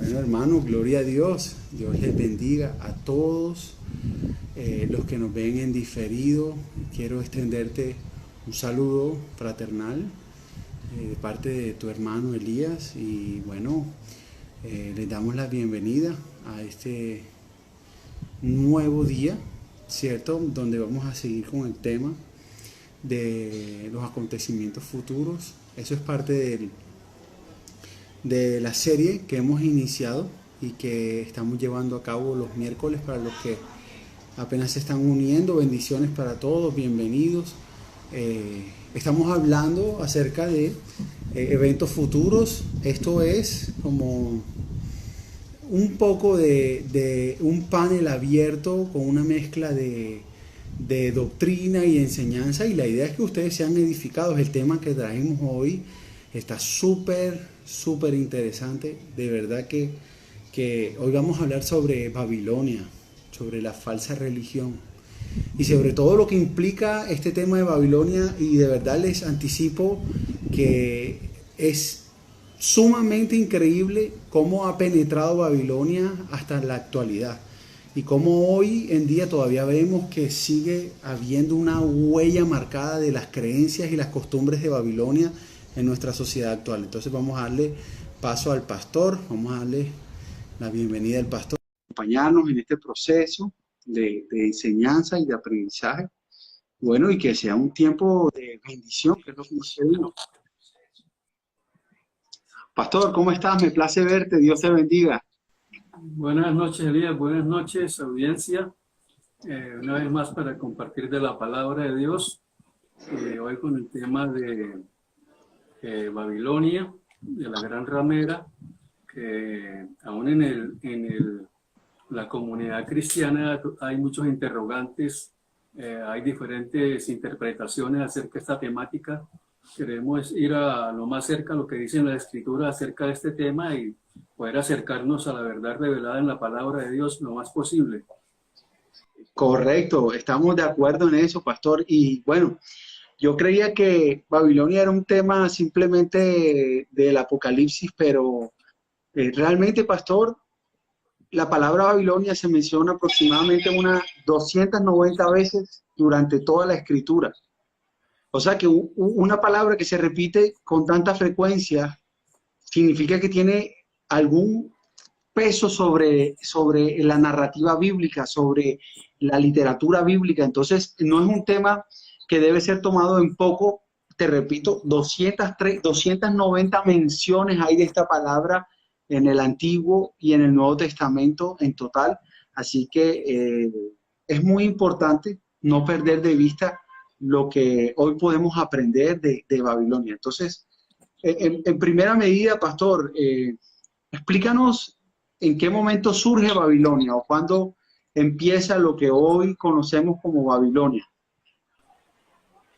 Bueno, hermano, gloria a Dios. Dios les bendiga a todos los que nos ven en diferido. Quiero extenderte un saludo fraternal de parte de tu hermano Elías. Y bueno, les damos la bienvenida a este nuevo día, ¿cierto? Donde vamos a seguir con el tema de los acontecimientos futuros. Eso es parte de la serie que hemos iniciado y que estamos llevando a cabo los miércoles para los que apenas se están uniendo. Bendiciones para todos, bienvenidos. Estamos hablando acerca de eventos futuros. Esto es como un poco de un panel abierto con una mezcla de doctrina y enseñanza, y la idea es que ustedes sean edificados. El tema que trajimos hoy está súper interesante. De verdad que hoy vamos a hablar sobre Babilonia, sobre la falsa religión y sobre todo lo que implica este tema de Babilonia. Y de verdad les anticipo que es sumamente increíble cómo ha penetrado Babilonia hasta la actualidad, y cómo hoy en día todavía vemos que sigue habiendo una huella marcada de las creencias y las costumbres de Babilonia en nuestra sociedad actual. Entonces vamos a darle paso al pastor, vamos a darle la bienvenida al pastor, acompañarnos en este proceso de enseñanza y de aprendizaje. Bueno, y que sea un tiempo de bendición, que es lo que nos pedimos. Pastor, ¿cómo estás? Me place verte, Dios te bendiga. Buenas noches, Elías. Buenas noches, audiencia. Una vez más para compartir de la palabra de Dios. Hoy con el tema de Babilonia, de la gran ramera, que aún en la comunidad cristiana hay muchos interrogantes, hay diferentes interpretaciones acerca de esta temática. Queremos ir a lo más cerca a lo que dice la Escritura acerca de este tema y poder acercarnos a la verdad revelada en la palabra de Dios lo más posible. Correcto, estamos de acuerdo en eso, pastor. Y bueno, yo creía que Babilonia era un tema simplemente del Apocalipsis, pero realmente, pastor, la palabra Babilonia se menciona aproximadamente unas 290 veces durante toda la Escritura. O sea que una palabra que se repite con tanta frecuencia significa que tiene algún peso sobre la narrativa bíblica, sobre la literatura bíblica. Entonces, no es un tema que debe ser tomado en poco. Te repito, 290 menciones hay de esta palabra en el Antiguo y en el Nuevo Testamento en total. Así que es muy importante no perder de vista lo que hoy podemos aprender de Babilonia. Entonces, en primera medida, pastor, explícanos en qué momento surge Babilonia o cuándo empieza lo que hoy conocemos como Babilonia.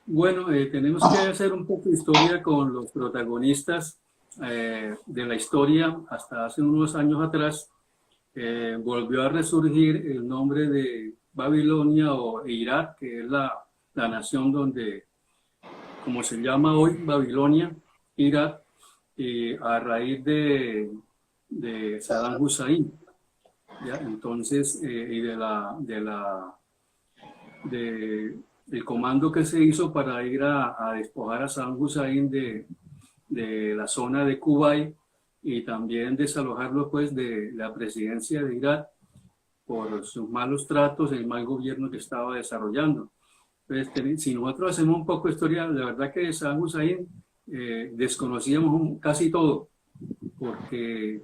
Bueno, tenemos que hacer un poco de historia con los protagonistas de la historia. Hasta hace unos años atrás volvió a resurgir el nombre de Babilonia o Irak, que es la nación donde, como se llama hoy, Babilonia, Irak, a raíz de Saddam Hussein, ¿ya? Entonces, y del comando que se hizo para ir a despojar a Saddam Hussein de la zona de Kuwait y también desalojarlo pues de la presidencia de Irak por sus malos tratos y el mal gobierno que estaba desarrollando. Entonces, si nosotros hacemos un poco de historia, la verdad que de Saddam Hussein desconocíamos casi todo, porque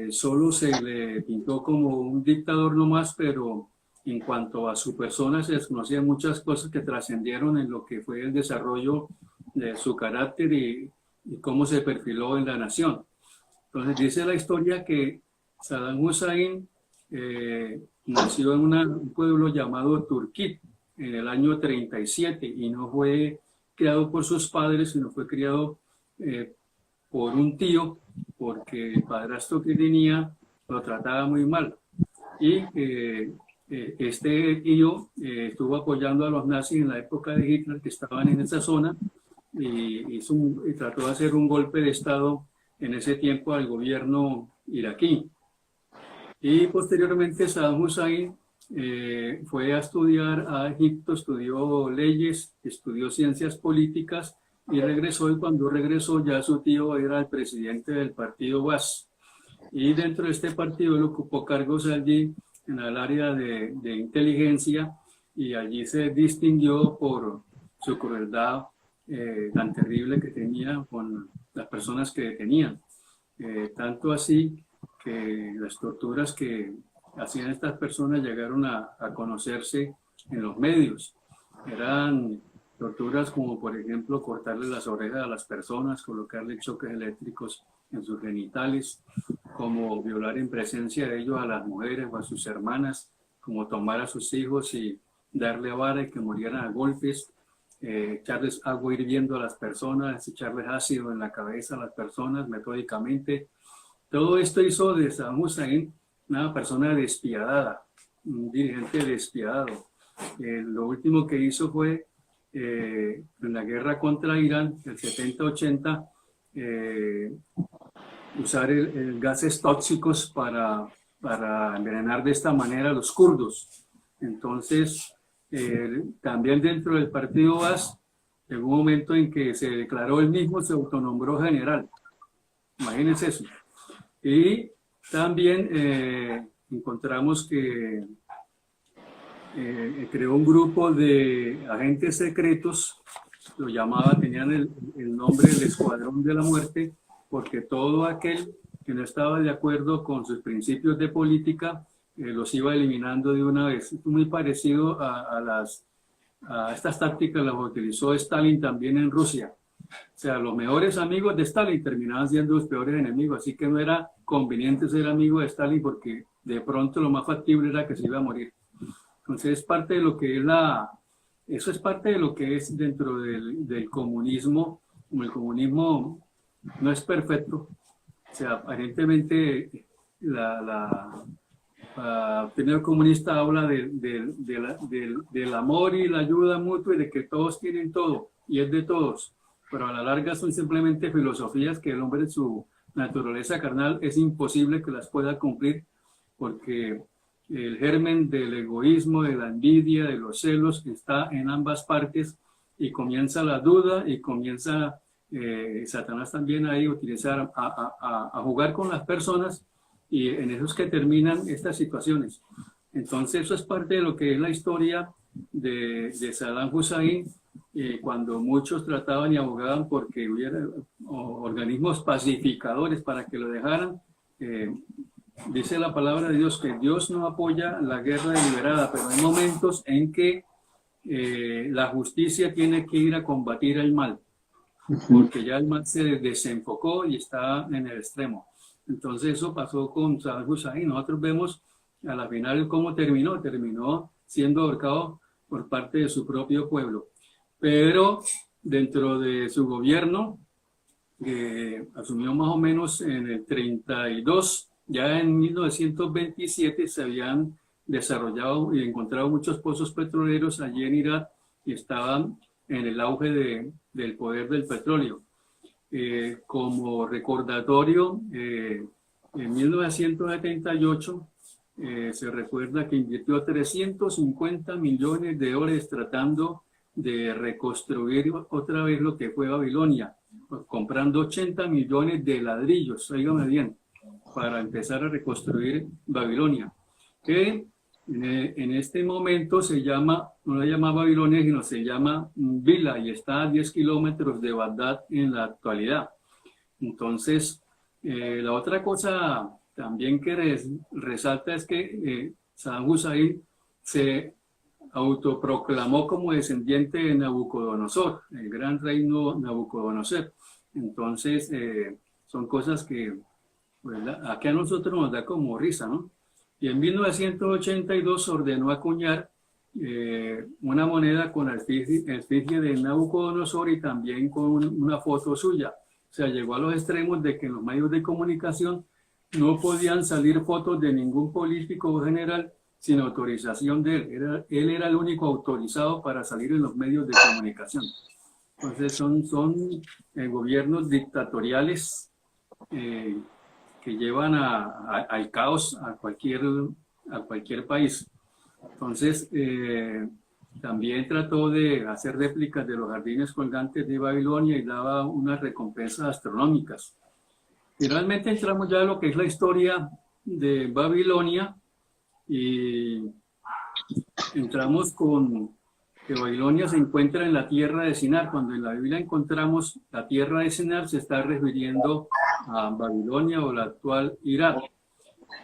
solo se le pintó como un dictador nomás, pero en cuanto a su persona se desconocían muchas cosas que trascendieron en lo que fue el desarrollo de su carácter y cómo se perfiló en la nación. Entonces dice la historia que Saddam Hussein nació en un pueblo llamado Turquía en el año 37 y no fue criado por sus padres, sino fue criado por un tío, porque el padrastro que tenía lo trataba muy mal. Y este tío estuvo apoyando a los nazis en la época de Hitler, que estaban en esa zona, y trató de hacer un golpe de Estado en ese tiempo al gobierno iraquí. Y posteriormente Saddam Hussein fue a estudiar a Egipto, estudió leyes, estudió ciencias políticas y regresó, y cuando regresó ya su tío era el presidente del partido Baas. Y dentro de este partido él ocupó cargos allí en el área de inteligencia, y allí se distinguió por su crueldad tan terrible que tenía con las personas que detenían. Tanto así que las torturas que hacían estas personas llegaron a conocerse en los medios. Eran torturas como, por ejemplo, cortarle las orejas a las personas, colocarle choques eléctricos en sus genitales, como violar en presencia de ellos a las mujeres o a sus hermanas, como tomar a sus hijos y darle a vara y que murieran a golpes, echarles agua hirviendo a las personas, echarles ácido en la cabeza a las personas metódicamente. Todo esto hizo de Saddam Hussein una persona despiadada, un dirigente despiadado. Lo último que hizo fue, en la guerra contra Irán, el 70-80, usar gases tóxicos para envenenar de esta manera a los kurdos. Entonces, también dentro del partido Baas, llegó un momento en que se declaró él mismo, se autonombró general. Imagínense eso. Y también encontramos que creó un grupo de agentes secretos, lo llamaba, tenían el nombre del Escuadrón de la Muerte, porque todo aquel que no estaba de acuerdo con sus principios de política los iba eliminando de una vez. Es muy parecido a estas tácticas las utilizó Stalin también en Rusia. O sea, los mejores amigos de Stalin terminaban siendo los peores enemigos, así que no era conveniente ser amigo de Stalin porque de pronto lo más factible era que se iba a morir. Entonces es parte de lo que es eso es parte de lo que es dentro del comunismo. Como el comunismo no es perfecto, o sea, aparentemente el primer comunista habla del amor y la ayuda mutua y de que todos tienen todo y es de todos, pero a la larga son simplemente filosofías que el hombre en su naturaleza carnal es imposible que las pueda cumplir, porque el germen del egoísmo, de la envidia, de los celos está en ambas partes, y comienza la duda y comienza Satanás también ahí a utilizar, a jugar con las personas, y en eso es que terminan estas situaciones. Entonces eso es parte de lo que es la historia de Saddam Hussein, cuando muchos trataban y abogaban porque hubiera organismos pacificadores para que lo dejaran. Dice la palabra de Dios que Dios no apoya la guerra deliberada, pero hay momentos en que la justicia tiene que ir a combatir el mal, porque ya el mal se desenfocó y está en el extremo. Entonces eso pasó con Saddam Hussein. Nosotros vemos a la final cómo terminó siendo ahorcado por parte de su propio pueblo. Pero dentro de su gobierno, que asumió más o menos en el 32, ya en 1927 se habían desarrollado y encontrado muchos pozos petroleros allí en Irak y estaban en el auge del poder del petróleo. Como recordatorio, en 1978 se recuerda que invirtió 350 millones de dólares tratando de reconstruir otra vez lo que fue Babilonia, comprando 80 millones de ladrillos, óigame bien, para empezar a reconstruir Babilonia, que en este momento no se llama Babilonia, sino se llama Bila, y está a 10 kilómetros de Bagdad en la actualidad. Entonces, la otra cosa también que resalta es que Saddam Hussein se autoproclamó como descendiente de Nabucodonosor, el gran reino Nabucodonosor. Entonces, son cosas que pues, aquí a nosotros nos da como risa, ¿no? Y en 1982 ordenó acuñar una moneda con la efigie de Nabucodonosor y también con una foto suya. O sea, llegó a los extremos de que en los medios de comunicación no podían salir fotos de ningún político o general sin autorización de él. Él era el único autorizado para salir en los medios de comunicación. Entonces son gobiernos dictatoriales que llevan al caos a cualquier país. Entonces, también trató de hacer réplicas de los jardines colgantes de Babilonia y daba unas recompensas astronómicas. Finalmente entramos ya a lo que es la historia de Babilonia y entramos con que Babilonia se encuentra en la tierra de Sinar. Cuando en la Biblia encontramos la tierra de Sinar, se está refiriendo a Babilonia o la actual Irak.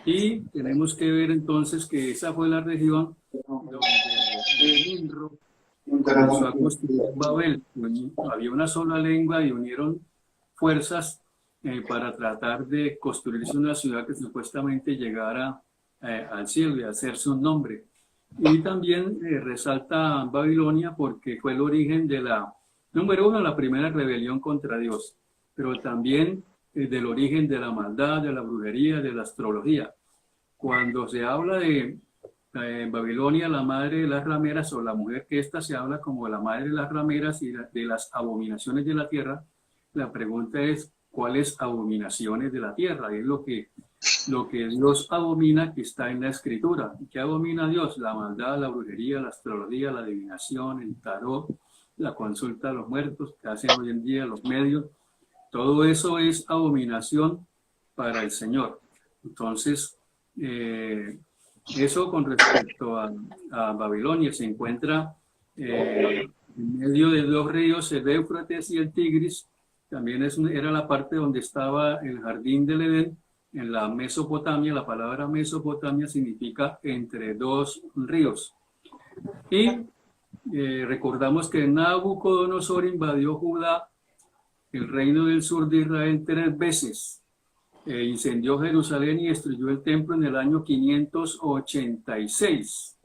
Y tenemos que ver entonces que esa fue la región donde Nimrod comenzó a construir Babel. Había una sola lengua y unieron fuerzas para tratar de construirse una ciudad que supuestamente llegara al cielo y hacerse un nombre. Y también resalta Babilonia porque fue el origen de número uno, la primera rebelión contra Dios, pero también del origen de la maldad, de la brujería, de la astrología. Cuando se habla de Babilonia, la madre de las rameras, o la mujer que ésta se habla como la madre de las rameras y de las abominaciones de la tierra, la pregunta es, ¿cuáles abominaciones de la tierra? Es lo que Dios abomina, que está en la Escritura. ¿Qué abomina Dios? La maldad, la brujería, la astrología, la adivinación, el tarot, la consulta a los muertos que hacen hoy en día los medios. Todo eso es abominación para el Señor. Entonces, eso con respecto a Babilonia. Se encuentra en medio de dos ríos, el Éufrates y el Tigris. También era la parte donde estaba el jardín del Edén. En la Mesopotamia, la palabra Mesopotamia significa entre dos ríos. Y recordamos que Nabucodonosor invadió Judá, el reino del sur de Israel, 3 veces. Incendió Jerusalén y destruyó el templo en el año 586.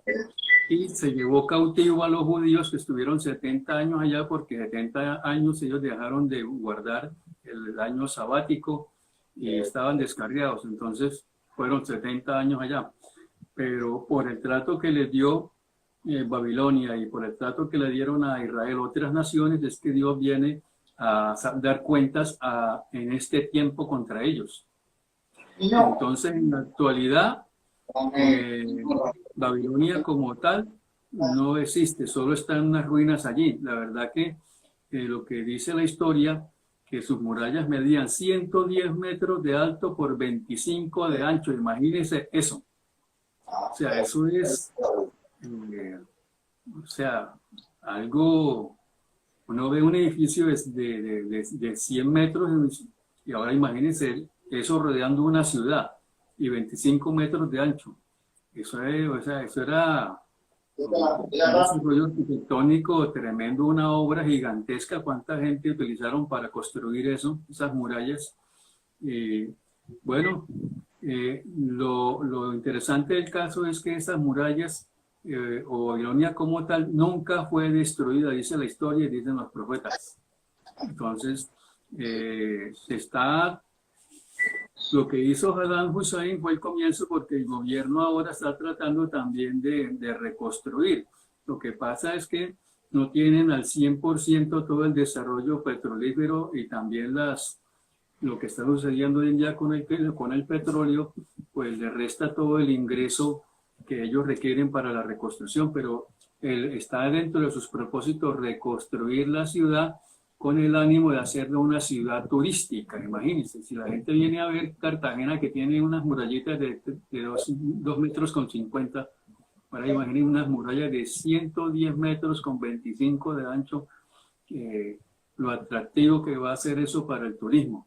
Y se llevó cautivo a los judíos que estuvieron 70 años allá, porque 70 años ellos dejaron de guardar el año sabático y estaban descarriados. Entonces fueron 70 años allá. Pero por el trato que les dio Babilonia y por el trato que le dieron a Israel otras naciones, es que Dios viene a dar cuentas en este tiempo contra ellos. Entonces, en la actualidad, Babilonia como tal no existe, solo están unas ruinas allí. La verdad que lo que dice la historia, que sus murallas medían 110 metros de alto por 25 de ancho. Imagínense eso. O sea, eso es, algo. Uno ve un edificio de 100 metros y ahora imagínense eso rodeando una ciudad y 25 metros de ancho. Eso era un desarrollo arquitectónico tremendo, una obra gigantesca. ¿Cuánta gente utilizaron para construir eso, esas murallas? Bueno, lo interesante del caso es que esas murallas o Babilonia como tal nunca fue destruida, dice la historia y dicen los profetas. Entonces, lo que hizo Saddam Hussein fue el comienzo, porque el gobierno ahora está tratando también de reconstruir. Lo que pasa es que no tienen al 100% todo el desarrollo petrolífero y también lo que está sucediendo hoy en día con el petróleo, pues le resta todo el ingreso que ellos requieren para la reconstrucción, pero está dentro de sus propósitos reconstruir la ciudad con el ánimo de hacerlo una ciudad turística. Imagínense, si la gente viene a ver Cartagena, que tiene unas murallitas de 2 metros con 50, ahora imaginen unas murallas de 110 metros con 25 de ancho, lo atractivo que va a ser eso para el turismo.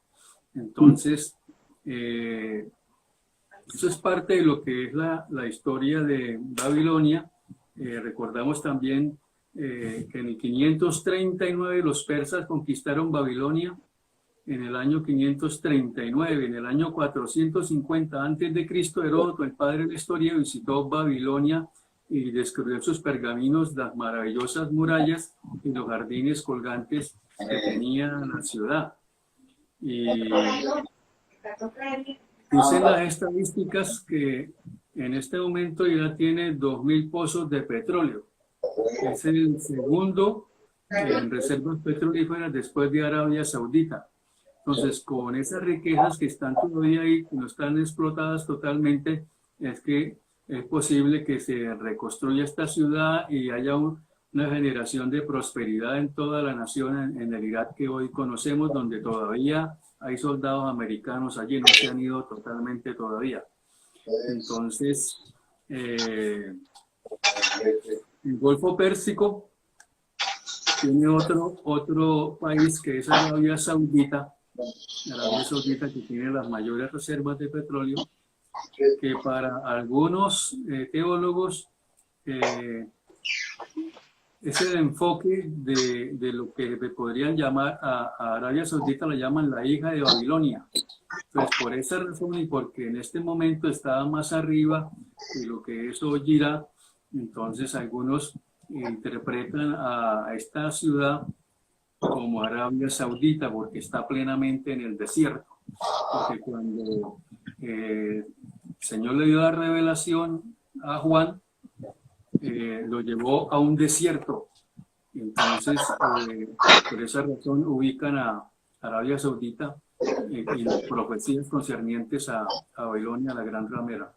Entonces, eso es parte de lo que es la historia de Babilonia. Recordamos también que en el 539 los persas conquistaron Babilonia. En el año 539, en el año 450 a.C., Heródoto, el padre de la historia, visitó Babilonia y descubrió en sus pergaminos las maravillosas murallas y los jardines colgantes que tenía la ciudad. Y dicen las estadísticas que en este momento ya tiene 2.000 pozos de petróleo. Es el segundo en reservas petrolíferas después de Arabia Saudita. Entonces, con esas riquezas que están todavía ahí, que no están explotadas totalmente, es que es posible que se reconstruya esta ciudad y haya una generación de prosperidad en toda la nación, en el Irak que hoy conocemos, donde todavía hay soldados americanos allí, no se han ido totalmente todavía. Entonces, el Golfo Pérsico tiene otro país que es Arabia Saudita que tiene las mayores reservas de petróleo, que para algunos teólogos es el enfoque de lo que podrían llamar a Arabia Saudita, la llaman la hija de Babilonia. Entonces, por esa razón y porque en este momento está más arriba de lo que es hoy Irak, entonces algunos interpretan a esta ciudad como Arabia Saudita porque está plenamente en el desierto. Porque cuando el Señor le dio la revelación a Juan, lo llevó a un desierto. Entonces, por esa razón ubican a Arabia Saudita y las profecías concernientes a Babilonia, la gran ramera.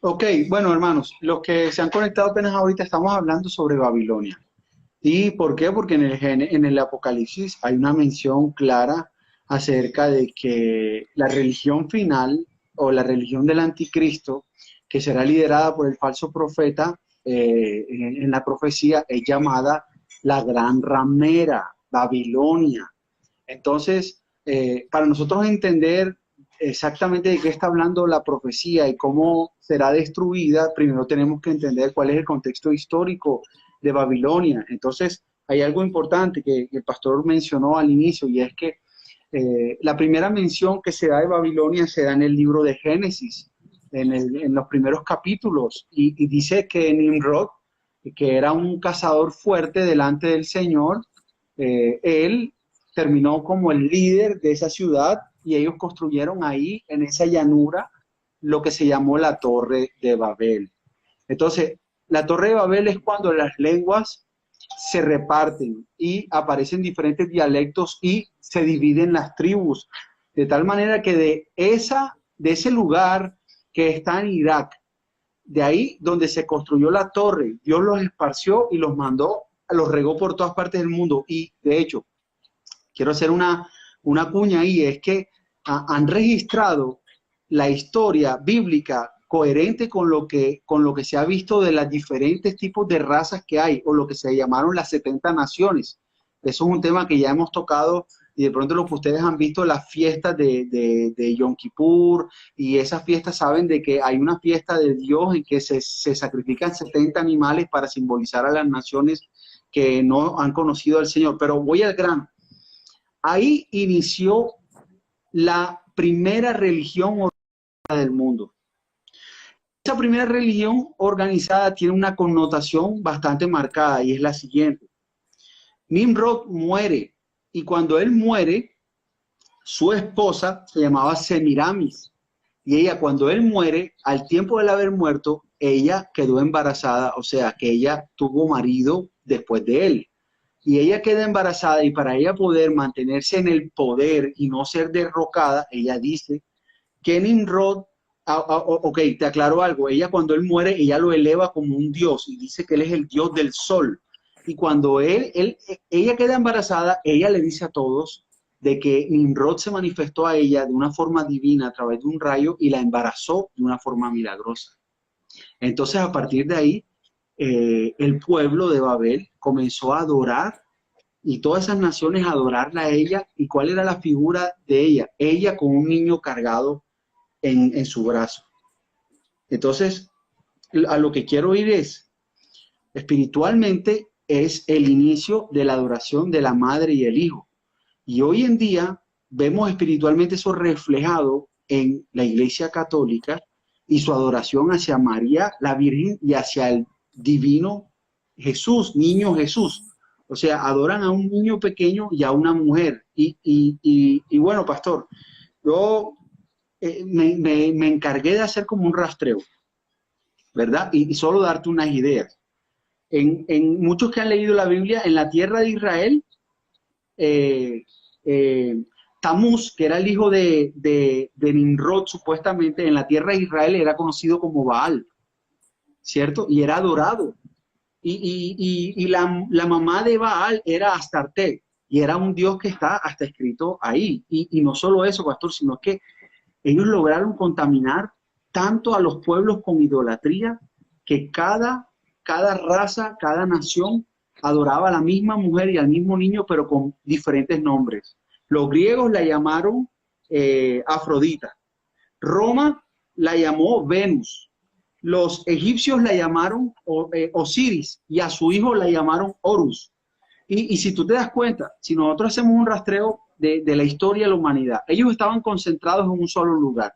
Ok, bueno, hermanos, los que se han conectado apenas ahorita estamos hablando sobre Babilonia. ¿Y por qué? Porque en el Apocalipsis hay una mención clara acerca de que la religión final o la religión del anticristo, que será liderada por el falso profeta en la profecía, es llamada la gran ramera, Babilonia. Entonces, para nosotros entender exactamente de qué está hablando la profecía y cómo será destruida, primero tenemos que entender cuál es el contexto histórico de Babilonia. Entonces, hay algo importante que el pastor mencionó al inicio, y es que la primera mención que se da de Babilonia se da en el libro de Génesis, en los primeros capítulos, y dice que Nimrod, que era un cazador fuerte delante del Señor, él terminó como el líder de esa ciudad y ellos construyeron ahí, en esa llanura, lo que se llamó la Torre de Babel. Entonces, la Torre de Babel es cuando las lenguas se reparten y aparecen diferentes dialectos y se dividen las tribus, de tal manera que de ese lugar que está en Irak, de ahí donde se construyó la torre, Dios los esparció y los mandó, los regó por todas partes del mundo. Y de hecho, quiero hacer una cuña ahí, es que han registrado la historia bíblica coherente con lo que se ha visto de los diferentes tipos de razas que hay, o lo que se llamaron las 70 naciones. Eso es un tema que ya hemos tocado, y de pronto lo que ustedes han visto, las fiestas de Yom Kippur, y esas fiestas saben de que hay una fiesta de Dios en que se sacrifican 70 animales para simbolizar a las naciones que no han conocido al Señor. Pero voy al grano. Ahí inició la primera religión organizada del mundo. Esa primera religión organizada tiene una connotación bastante marcada y es la siguiente. Nimrod muere y cuando él muere, su esposa se llamaba Semiramis y ella cuando él muere, al tiempo de haber muerto, ella quedó embarazada, o sea que ella tuvo marido después de él. Y ella queda embarazada y para ella poder mantenerse en el poder y no ser derrocada, ella dice que Nimrod, ok, te aclaro algo, ella cuando él muere, ella lo eleva como un dios y dice que él es el dios del sol. Y cuando ella queda embarazada, ella le dice a todos de que Nimrod se manifestó a ella de una forma divina a través de un rayo y la embarazó de una forma milagrosa. Entonces, a partir de ahí, el pueblo de Babel comenzó a adorar y todas esas naciones a adorarla a ella. ¿Y cuál era la figura de ella? Ella con un niño cargado en su brazo. Entonces, a lo que quiero ir es, espiritualmente es el inicio de la adoración de la madre y el hijo. Y hoy en día vemos espiritualmente eso reflejado en la Iglesia Católica y su adoración hacia María, la Virgen, y hacia el divino Jesús, niño Jesús. O sea, adoran a un niño pequeño y a una mujer. Y bueno, pastor, yo me encargué de hacer como un rastreo, ¿verdad? Y solo darte unas ideas. En muchos que han leído la Biblia, en la tierra de Israel, Tamuz, que era el hijo de Nimrod, supuestamente en la tierra de Israel era conocido como Baal, ¿cierto? Y era adorado. Y la mamá de Baal era Astarte, y era un dios que está hasta escrito ahí. Y no solo eso, pastor, sino que ellos lograron contaminar tanto a los pueblos con idolatría que cada raza, cada nación adoraba a la misma mujer y al mismo niño, pero con diferentes nombres. Los griegos la llamaron Afrodita. Roma la llamó Venus. Los egipcios la llamaron Osiris y a su hijo la llamaron Horus. Y si tú te das cuenta, si nosotros hacemos un rastreo de la historia de la humanidad, ellos estaban concentrados en un solo lugar.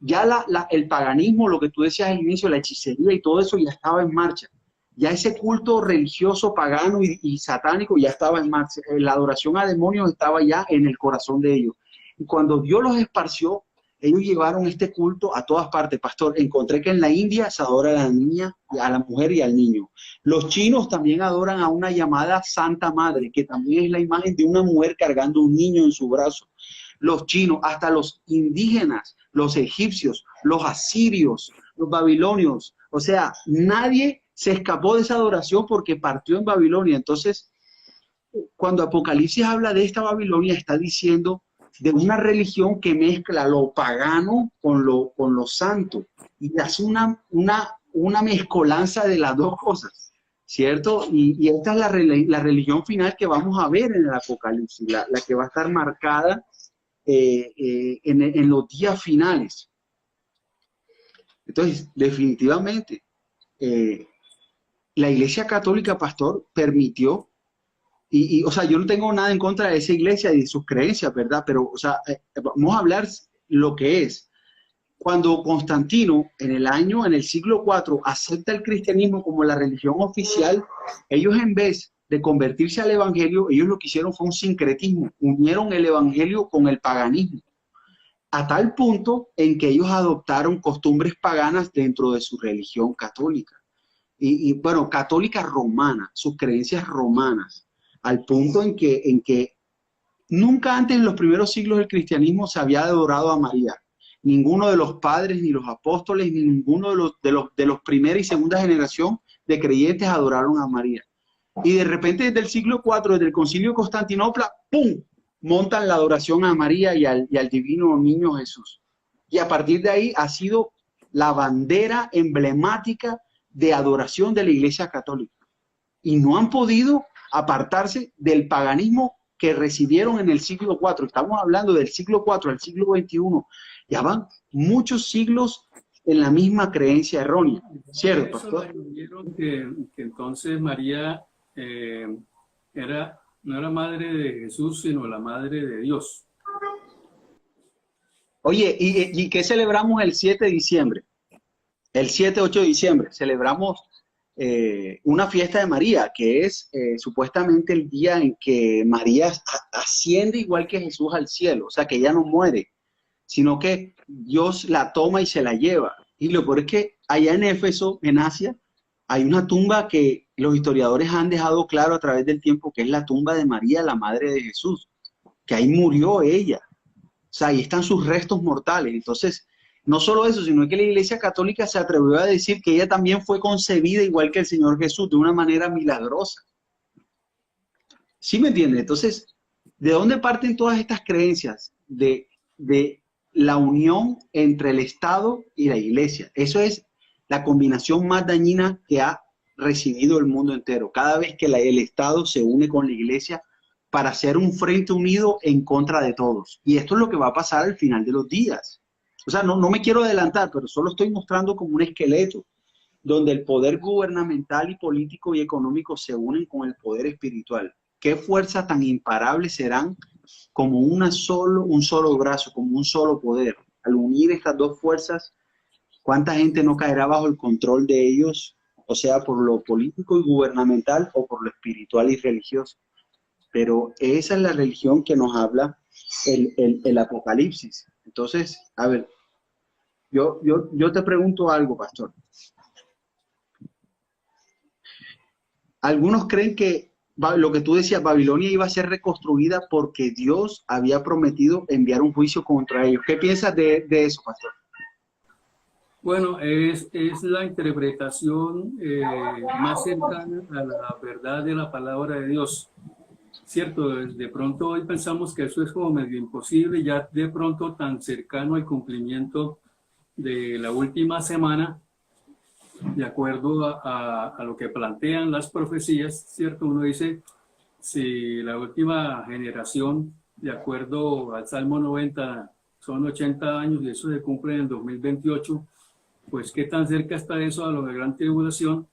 Ya el paganismo, lo que tú decías al inicio, la hechicería y todo eso ya estaba en marcha. Ya ese culto religioso pagano y satánico ya estaba en marcha. La adoración a demonios estaba ya en el corazón de ellos. Y cuando Dios los esparció, ellos llevaron este culto a todas partes. Pastor, encontré que en la India se adora a la niña, a la mujer y al niño. Los chinos también adoran a una llamada Santa Madre, que también es la imagen de una mujer cargando un niño en su brazo. Los chinos, hasta los indígenas, los egipcios, los asirios, los babilonios. O sea, nadie se escapó de esa adoración porque partió en Babilonia. Entonces, cuando Apocalipsis habla de esta Babilonia, está diciendo de una religión que mezcla lo pagano con lo santo y hace una mezcolanza de las dos cosas, ¿cierto? Y esta es la religión final que vamos a ver en el Apocalipsis, la que va a estar marcada en los días finales. Entonces, definitivamente, la Iglesia Católica, pastor, permitió. O sea, yo no tengo nada en contra de esa iglesia y de sus creencias, ¿verdad? Pero, o sea, vamos a hablar lo que es. Cuando Constantino, en el siglo IV, acepta el cristianismo como la religión oficial, ellos en vez de convertirse al evangelio, ellos lo que hicieron fue un sincretismo, unieron el evangelio con el paganismo, a tal punto en que ellos adoptaron costumbres paganas dentro de su religión católica. Bueno, católica romana, sus creencias romanas, al punto en que nunca antes en los primeros siglos del cristianismo se había adorado a María. Ninguno de los padres, ni los apóstoles, ni ninguno de los primera y segunda generación de creyentes adoraron a María. Y de repente desde el siglo IV, desde el concilio de Constantinopla, ¡pum!, montan la adoración a María y al divino niño Jesús. Y a partir de ahí ha sido la bandera emblemática de adoración de la Iglesia Católica. Y no han podido apartarse del paganismo que recibieron en el siglo IV. Estamos hablando del siglo IV al siglo XXI. Ya van muchos siglos en la misma creencia errónea. ¿Cierto, pastor? Que entonces María no era madre de Jesús, sino la madre de Dios. Oye, ¿y qué celebramos el 7 de diciembre? El 7-8 de diciembre celebramos una fiesta de María, que es supuestamente el día en que María asciende igual que Jesús al cielo, o sea que ella no muere, sino que Dios la toma y se la lleva. Y lo peor es que allá en Éfeso, en Asia, hay una tumba que los historiadores han dejado claro a través del tiempo, que es la tumba de María, la madre de Jesús, que ahí murió ella. O sea, ahí están sus restos mortales. Entonces, no solo eso, sino que la Iglesia Católica se atrevió a decir que ella también fue concebida igual que el Señor Jesús, de una manera milagrosa. ¿Sí me entiendes? Entonces, ¿de dónde parten todas estas creencias? De la unión entre el Estado y la Iglesia. Eso es la combinación más dañina que ha recibido el mundo entero. Cada vez que el Estado se une con la Iglesia para hacer un frente unido en contra de todos. Y esto es lo que va a pasar al final de los días. O sea, no me quiero adelantar, pero solo estoy mostrando como un esqueleto donde el poder gubernamental y político y económico se unen con el poder espiritual. ¿Qué fuerzas tan imparables serán como un solo brazo, como un solo poder? Al unir estas dos fuerzas, ¿cuánta gente no caerá bajo el control de ellos? O sea, por lo político y gubernamental o por lo espiritual y religioso. Pero esa es la religión que nos habla el Apocalipsis. Entonces, a ver, yo te pregunto algo, pastor. Algunos creen que lo que tú decías, Babilonia iba a ser reconstruida porque Dios había prometido enviar un juicio contra ellos. ¿Qué piensas de eso, pastor? Bueno, es la interpretación más cercana a la verdad de la palabra de Dios. Cierto, de pronto hoy pensamos que eso es como medio imposible, ya de pronto tan cercano al cumplimiento de la última semana, de acuerdo a lo que plantean las profecías, ¿cierto? Uno dice, si la última generación, de acuerdo al Salmo 90, son 80 años y eso se cumple en el 2028, pues qué tan cerca está eso a lo de gran tribulación,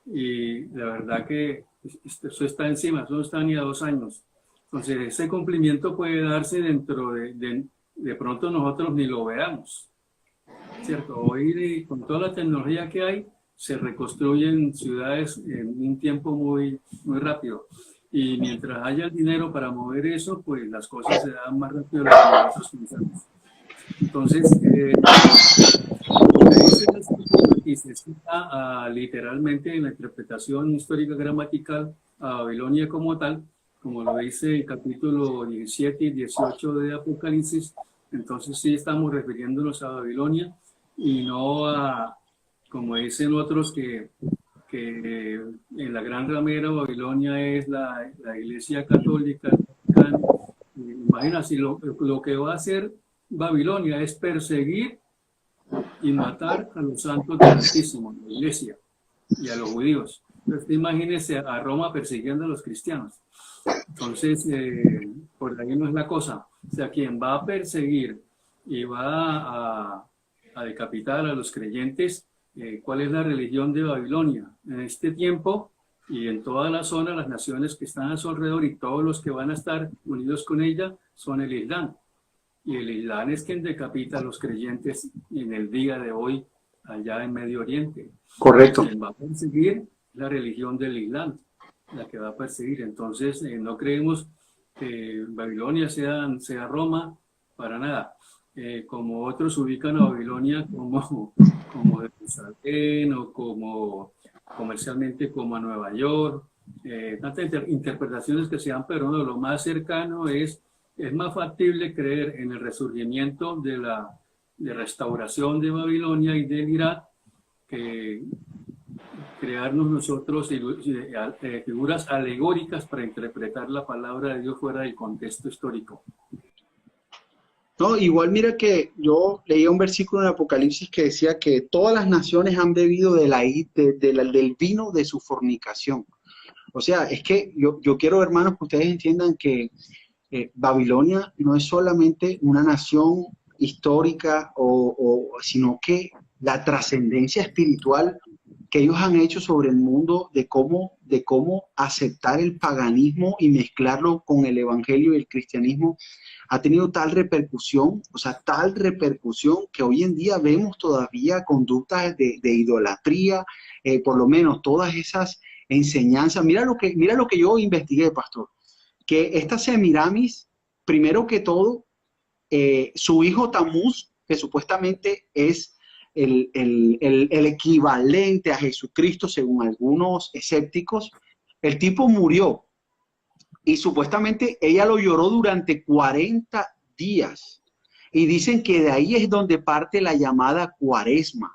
y la verdad que eso está encima, eso no está ni a 2 años. Entonces ese cumplimiento puede darse dentro de pronto nosotros ni lo veamos, ¿cierto? Hoy con toda la tecnología que hay, se reconstruyen ciudades en un tiempo muy, muy rápido. Y mientras haya el dinero para mover eso, pues las cosas se dan más rápido de lo que nosotros pensamos. Entonces, y se cita literalmente en la interpretación histórica gramatical a Babilonia como tal, como lo dice el capítulo 17 y 18 de Apocalipsis. Entonces sí estamos refiriéndonos a Babilonia y no a, como dicen otros, que en la gran ramera Babilonia es la Iglesia Católica. Imagina, si lo que va a hacer Babilonia es perseguir y matar a los santos del Altísimo, la Iglesia, y a los judíos. Entonces, imagínense a Roma persiguiendo a los cristianos. Entonces, por ahí no es la cosa. O sea, quien va a perseguir y va a decapitar a los creyentes, ¿cuál es la religión de Babilonia? En este tiempo y en toda la zona, las naciones que están a su alrededor y todos los que van a estar unidos con ella son el Islam. Y el Islam es quien decapita a los creyentes en el día de hoy allá en Medio Oriente. Correcto. Quien va a perseguir la religión del Islam, la que va a perseguir. Entonces, no creemos que Babilonia sea Roma, para nada. Como otros ubican a Babilonia como Jerusalén o como comercialmente como a Nueva York. Tantas interpretaciones que se dan, pero no, lo más cercano es más factible creer en el resurgimiento de restauración de Babilonia y del Irak que crearnos nosotros figuras alegóricas para interpretar la palabra de Dios fuera del contexto histórico. No, igual mira que yo leía un versículo en Apocalipsis que decía que todas las naciones han bebido del vino de su fornicación. O sea, es que yo quiero, hermanos, que ustedes entiendan que Babilonia no es solamente una nación histórica, sino que la trascendencia espiritual que ellos han hecho sobre el mundo de cómo aceptar el paganismo y mezclarlo con el evangelio y el cristianismo ha tenido tal repercusión, que hoy en día vemos todavía conductas de idolatría, por lo menos todas esas enseñanzas. Mira lo que yo investigué, pastor, que esta Semiramis, primero que todo, su hijo Tamuz, que supuestamente es el equivalente a Jesucristo según algunos escépticos, el tipo murió y supuestamente ella lo lloró durante 40 días. Y dicen que de ahí es donde parte la llamada cuaresma,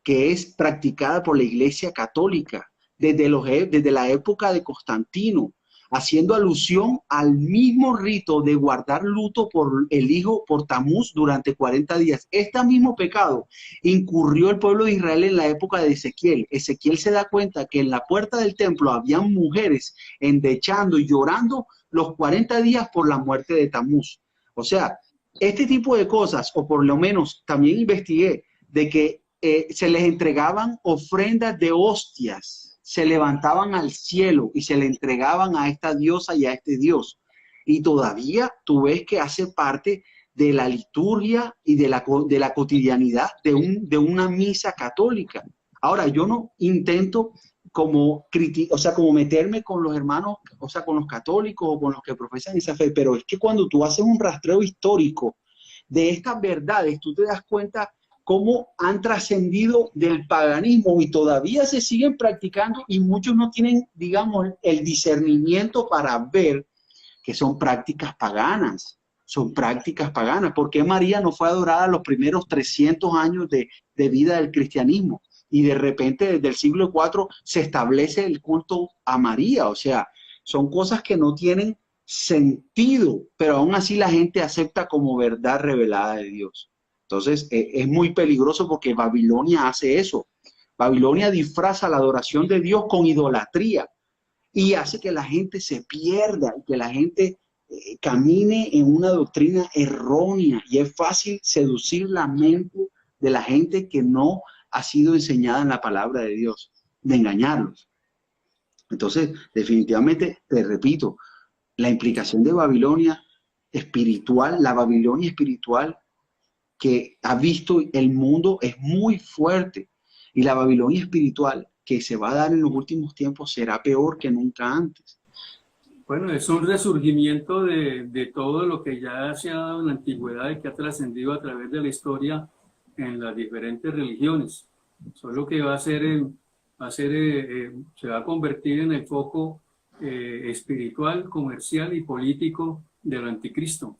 que es practicada por la Iglesia Católica desde la época de Constantino, haciendo alusión al mismo rito de guardar luto por el hijo, por Tamuz, durante 40 días. Este mismo pecado incurrió el pueblo de Israel en la época de Ezequiel. Ezequiel se da cuenta que en la puerta del templo habían mujeres endechando y llorando los 40 días por la muerte de Tamuz. O sea, este tipo de cosas, o por lo menos también investigué, de que se les entregaban ofrendas de hostias, se levantaban al cielo y se le entregaban a esta diosa y a este dios. Y todavía tú ves que hace parte de la liturgia y de la cotidianidad de una misa católica. Ahora, yo no intento como meterme con los hermanos, o sea, con los católicos o con los que profesan esa fe, pero es que cuando tú haces un rastreo histórico de estas verdades, tú te das cuenta cómo han trascendido del paganismo y todavía se siguen practicando y muchos no tienen, digamos, el discernimiento para ver que son prácticas paganas. Son prácticas paganas. ¿Por qué María no fue adorada los primeros 300 años de vida del cristianismo? Y de repente desde el siglo IV se establece el culto a María. O sea, son cosas que no tienen sentido, pero aún así la gente acepta como verdad revelada de Dios. Entonces, es muy peligroso porque Babilonia hace eso. Babilonia disfraza la adoración de Dios con idolatría y hace que la gente se pierda, que la gente camine en una doctrina errónea. Y es fácil seducir la mente de la gente que no ha sido enseñada en la palabra de Dios, de engañarlos. Entonces, definitivamente, te repito, la implicación de Babilonia espiritual, la Babilonia espiritual que ha visto el mundo es muy fuerte. Y la Babilonia espiritual que se va a dar en los últimos tiempos será peor que nunca antes. Bueno, es un resurgimiento de todo lo que ya se ha dado en la antigüedad y que ha trascendido a través de la historia en las diferentes religiones. Solo que se va a convertir en el foco espiritual, comercial y político del anticristo.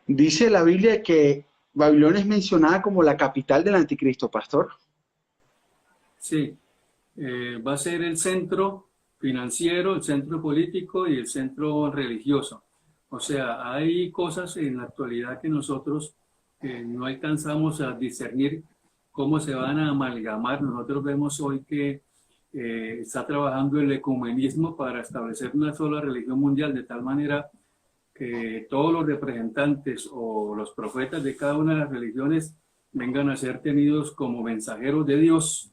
Dice la Biblia que Babilonia es mencionada como la capital del anticristo, pastor. Sí, va a ser el centro financiero, el centro político y el centro religioso. O sea, hay cosas en la actualidad que nosotros no alcanzamos a discernir cómo se van a amalgamar. Nosotros vemos hoy que está trabajando el ecumenismo para establecer una sola religión mundial, de tal manera que todos los representantes o los profetas de cada una de las religiones vengan a ser tenidos como mensajeros de Dios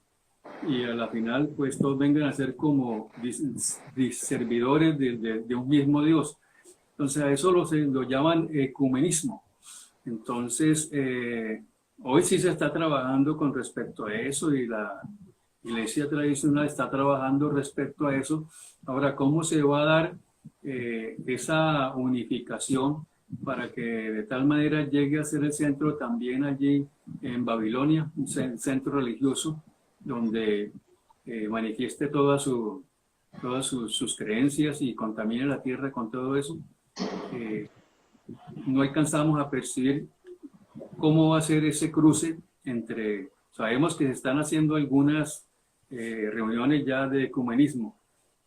y a la final pues todos vengan a ser como servidores de un mismo Dios. Entonces a eso lo llaman ecumenismo. Entonces hoy sí se está trabajando con respecto a eso y la Iglesia tradicional está trabajando respecto a eso. Ahora, ¿cómo se va a dar esa unificación para que de tal manera llegue a ser el centro también allí en Babilonia, un centro religioso donde manifieste todas sus creencias y contamine la tierra con todo eso? No alcanzamos a percibir cómo va a ser ese cruce entre... Sabemos que se están haciendo algunas reuniones ya de ecumenismo,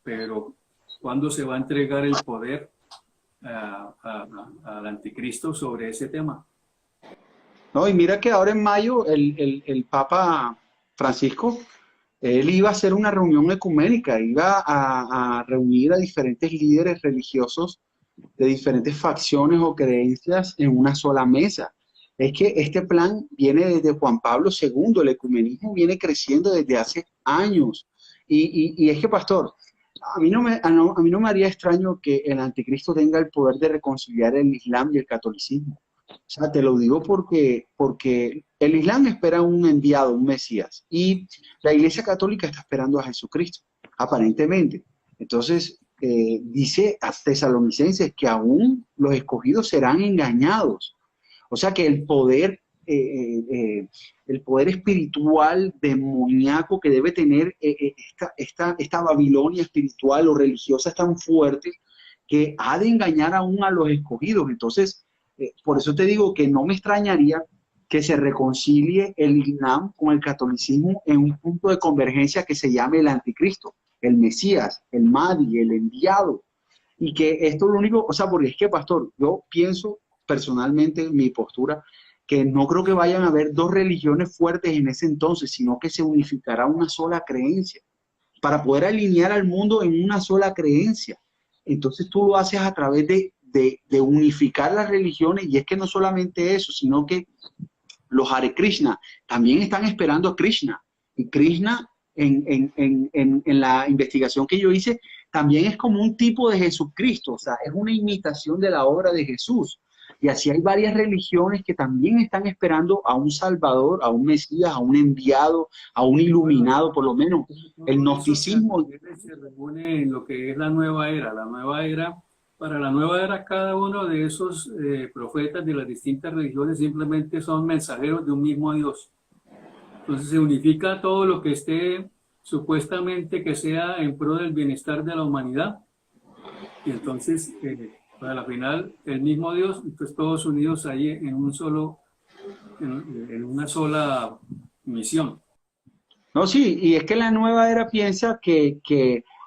pero ¿cuándo se va a entregar el poder al anticristo sobre ese tema? No, y mira que ahora en mayo el Papa Francisco, él iba a hacer una reunión ecuménica, iba a reunir a diferentes líderes religiosos de diferentes facciones o creencias en una sola mesa. Es que este plan viene desde Juan Pablo II, el ecumenismo viene creciendo desde hace años. Y es que, pastor, a mí no me haría extraño que el anticristo tenga el poder de reconciliar el Islam y el catolicismo. O sea, te lo digo porque el Islam espera un enviado, un Mesías, y la Iglesia Católica está esperando a Jesucristo, aparentemente. Entonces, dice a Tesalonicenses que aún los escogidos serán engañados. O sea que el poder espiritual demoníaco que debe tener esta Babilonia espiritual o religiosa es tan fuerte que ha de engañar aún a los escogidos. Entonces, por eso te digo que no me extrañaría que se reconcilie el Islam con el catolicismo en un punto de convergencia que se llame el anticristo, el Mesías, el Mahdi, el enviado. Y que esto es lo único, o sea, porque es que, pastor, yo pienso personalmente, mi postura, que no creo que vayan a haber dos religiones fuertes en ese entonces, sino que se unificará una sola creencia para poder alinear al mundo en una sola creencia. Entonces tú lo haces a través de unificar las religiones, y es que no solamente eso, sino que los Hare Krishna también están esperando a Krishna. Y Krishna, en la investigación que yo hice, también es como un tipo de Jesucristo, o sea, es una imitación de la obra de Jesús. Y así hay varias religiones que también están esperando a un Salvador, a un Mesías, a un enviado, a un iluminado, por lo menos. El gnosticismo se reúne en lo que es la nueva era. La nueva era Para la nueva era, cada uno de esos profetas de las distintas religiones simplemente son mensajeros de un mismo Dios. Entonces se unifica todo lo que esté supuestamente que sea en pro del bienestar de la humanidad. Y entonces, para la final, el mismo Dios, entonces todos unidos ahí en un solo, en una sola misión. No, sí, y es que la nueva era piensa que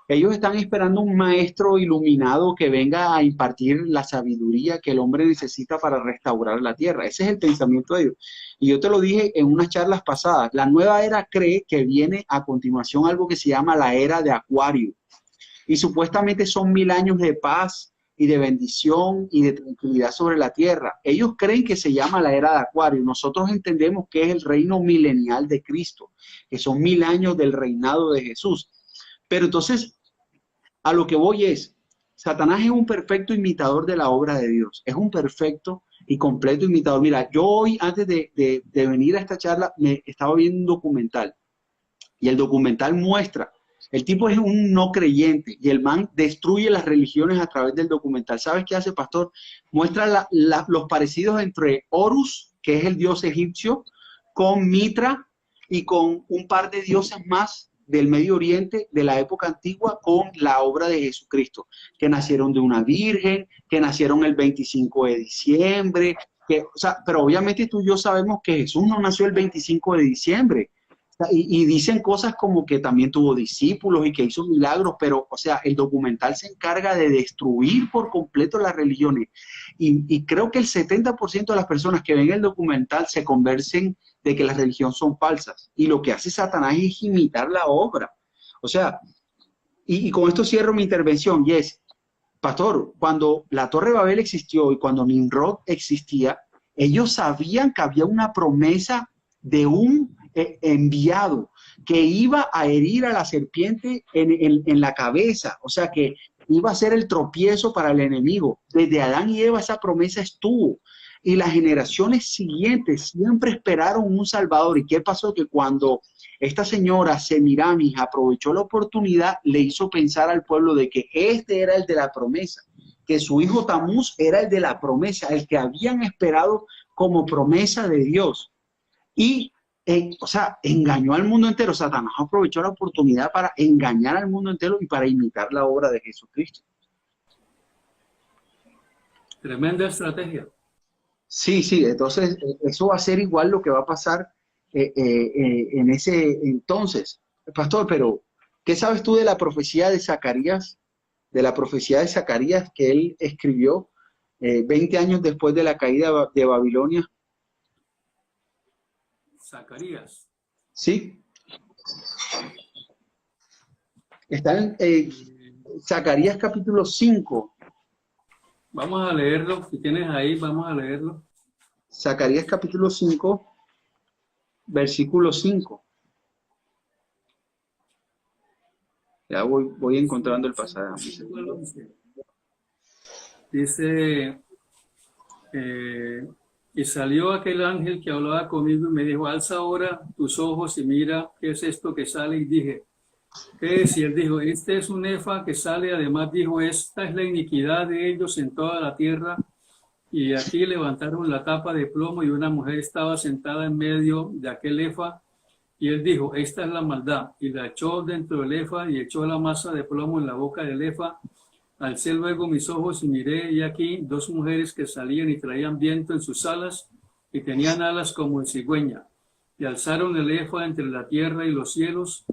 ellos están esperando un maestro iluminado que venga a impartir la sabiduría que el hombre necesita para restaurar la tierra. Ese es el pensamiento de ellos. Y yo te lo dije en unas charlas pasadas. La nueva era cree que viene a continuación algo que se llama la era de Acuario. Y supuestamente son 1000 años de paz y de bendición y de tranquilidad sobre la tierra. Ellos creen que se llama la era de Acuario. Nosotros entendemos que es el reino milenial de Cristo, que son 1000 años del reinado de Jesús. Pero entonces, a lo que voy es, Satanás es un perfecto imitador de la obra de Dios. Es un perfecto y completo imitador. Mira, yo hoy, antes de venir a esta charla, me estaba viendo un documental. Y el documental muestra, el tipo es un no creyente y el man destruye las religiones a través del documental. ¿Sabes qué hace, pastor? Muestra los parecidos entre Horus, que es el dios egipcio, con Mitra y con un par de dioses más del Medio Oriente de la época antigua con la obra de Jesucristo, que nacieron de una virgen, que nacieron el 25 de diciembre, o sea, pero obviamente tú y yo sabemos que Jesús no nació el 25 de diciembre. Y dicen cosas como que también tuvo discípulos y que hizo milagros, pero, o sea, el documental se encarga de destruir por completo las religiones. Y creo que el 70% de las personas que ven el documental se convencen de que las religiones son falsas. Y lo que hace Satanás es imitar la obra. O sea, y con esto cierro mi intervención, y es, pastor, cuando la Torre de Babel existió y cuando Nimrod existía, ellos sabían que había una promesa de un enviado que iba a herir a la serpiente en la cabeza, o sea que iba a ser el tropiezo para el enemigo. Desde Adán y Eva esa promesa estuvo y las generaciones siguientes siempre esperaron un salvador. ¿Y qué pasó? Que cuando esta señora Semiramis aprovechó la oportunidad, le hizo pensar al pueblo de que este era el de la promesa, que su hijo Tamuz era el de la promesa, el que habían esperado como promesa de Dios. Y o sea, engañó al mundo entero. Satanás aprovechó la oportunidad para engañar al mundo entero y para imitar la obra de Jesucristo. Tremenda estrategia. Sí, sí, entonces eso va a ser igual lo que va a pasar en ese entonces. Pastor, pero ¿qué sabes tú de la profecía de Zacarías? De la profecía de Zacarías que él escribió 20 años después de la caída de Babilonia. Zacarías. Sí. Está en Zacarías capítulo 5. Vamos a leerlo, si tienes ahí, vamos a leerlo. Zacarías capítulo 5, versículo 5. Ya voy encontrando el pasaje. Dice, y salió aquel ángel que hablaba conmigo y me dijo, alza ahora tus ojos y mira qué es esto que sale. Y dije, ¿qué es? Y él dijo, este es un efa que sale. Además dijo, esta es la iniquidad de ellos en toda la tierra. Y aquí levantaron la tapa de plomo y una mujer estaba sentada en medio de aquel efa. Y él dijo, esta es la maldad. Y la echó dentro del efa y echó la masa de plomo en la boca del efa. Alcé luego mis ojos y miré, y aquí 2 mujeres que salían y traían viento en sus alas y tenían alas como de cigüeña. Y alzaron el efa entre la tierra y los cielos.